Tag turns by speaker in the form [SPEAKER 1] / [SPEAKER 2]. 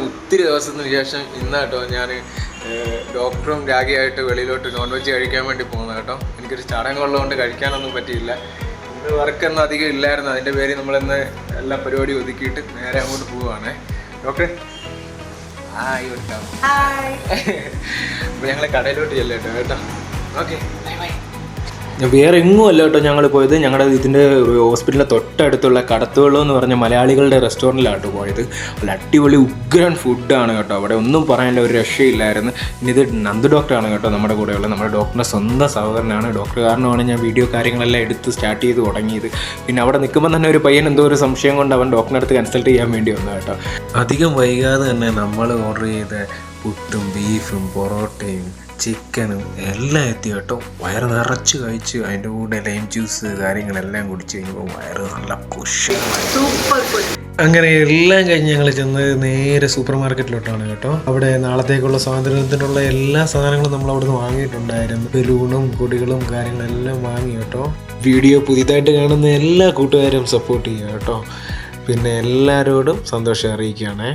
[SPEAKER 1] ഒത്തിരി ദിവസത്തിന് ശേഷം ഇന്നാട്ടോ ഞാൻ ഡോക്ടറും രാഗിയായിട്ട് വെളിയിലോട്ട് നോൺ വെജ് കഴിക്കാൻ വേണ്ടി പോകുന്നത് കേട്ടോ. എനിക്കൊരു ചടങ്ങുള്ളതുകൊണ്ട് കഴിക്കാനൊന്നും പറ്റിയില്ല. ഇന്ന് വർക്കൊന്നും അധികം ഇല്ലായിരുന്നു. അതിൻ്റെ പേര് നമ്മളിന്ന് എല്ലാ പരിപാടിയും ഒതുക്കിയിട്ട് നേരെ അങ്ങോട്ട് പോവുകയാണേ. ഡോക്ടറെ ഹായ് കൊടുക്കാം. അപ്പോൾ ഞങ്ങൾ കടയിലോട്ട് ചെല്ലട്ടോ കേട്ടോ. Okay bye bye. വേറെ എങ്ങും അല്ല കേട്ടോ ഞങ്ങൾ പോയത്. ഞങ്ങളുടെ ഇതിൻ്റെ ഹോസ്പിറ്റലിൻ്റെ തൊട്ടടുത്തുള്ള കടത്തുവെള്ളം എന്ന് പറഞ്ഞ മലയാളികളുടെ റെസ്റ്റോറൻറ്റിലാണ് പോയത്. നല്ല അടിപൊളി ഉഗ്രൻ ഫുഡാണ് കേട്ടോ. അവിടെ ഒന്നും പറയാനുള്ള ഒരു രക്ഷയില്ലായിരുന്നു. ഇനി ഇത് നന്ദു ഡോക്ടറാണ് കേട്ടോ നമ്മുടെ കൂടെയുള്ളത്. നമ്മുടെ ഡോക്ടറിൻ്റെ സ്വന്തം സഹോദരനാണ്. ഡോക്ടർ കാരണമാണ് ഞാൻ വീഡിയോ കാര്യങ്ങളെല്ലാം എടുത്ത് സ്റ്റാർട്ട് ചെയ്ത് തുടങ്ങിയത്. പിന്നെ അവിടെ നിൽക്കുമ്പോൾ തന്നെ ഒരു പയ്യൻ എന്തോ ഒരു സംശയം കൊണ്ട് അവൻ ഡോക്ടറിൻ്റെ അടുത്ത് കൺസൾട്ട് ചെയ്യാൻ വേണ്ടി വന്നു കേട്ടോ. അധികം വൈകാതെ തന്നെ നമ്മൾ ഓർഡർ ചെയ്ത പുട്ടും ബീഫും പൊറോട്ടയും ചിക്കനും എല്ലാം എത്തി കേട്ടോ. വയറ് നിറച്ച് കഴിച്ച് അതിൻ്റെ കൂടെ ലൈം ജ്യൂസ് കാര്യങ്ങളെല്ലാം കുടിച്ച് കഴിഞ്ഞപ്പോൾ വയറ് നല്ല കുഷമായി. അങ്ങനെ എല്ലാം കഴിഞ്ഞ് ഞങ്ങൾ ചെന്ന് നേരെ സൂപ്പർ മാർക്കറ്റിലോട്ടാണ് കേട്ടോ. അവിടെ നാളത്തേക്കുള്ള സ്വാതന്ത്ര്യത്തിനുള്ള എല്ലാ സാധനങ്ങളും നമ്മൾ അവിടെ നിന്ന് വാങ്ങിയിട്ടുണ്ടായിരുന്നു. ബലൂണും പൊടികളും കാര്യങ്ങളെല്ലാം വാങ്ങി കേട്ടോ. വീഡിയോ പുതിയതായിട്ട് കാണുന്ന എല്ലാ കൂട്ടുകാരും സപ്പോർട്ട് ചെയ്യുക കേട്ടോ. പിന്നെ എല്ലാവരോടും സന്തോഷം അറിയിക്കുകയാണേ.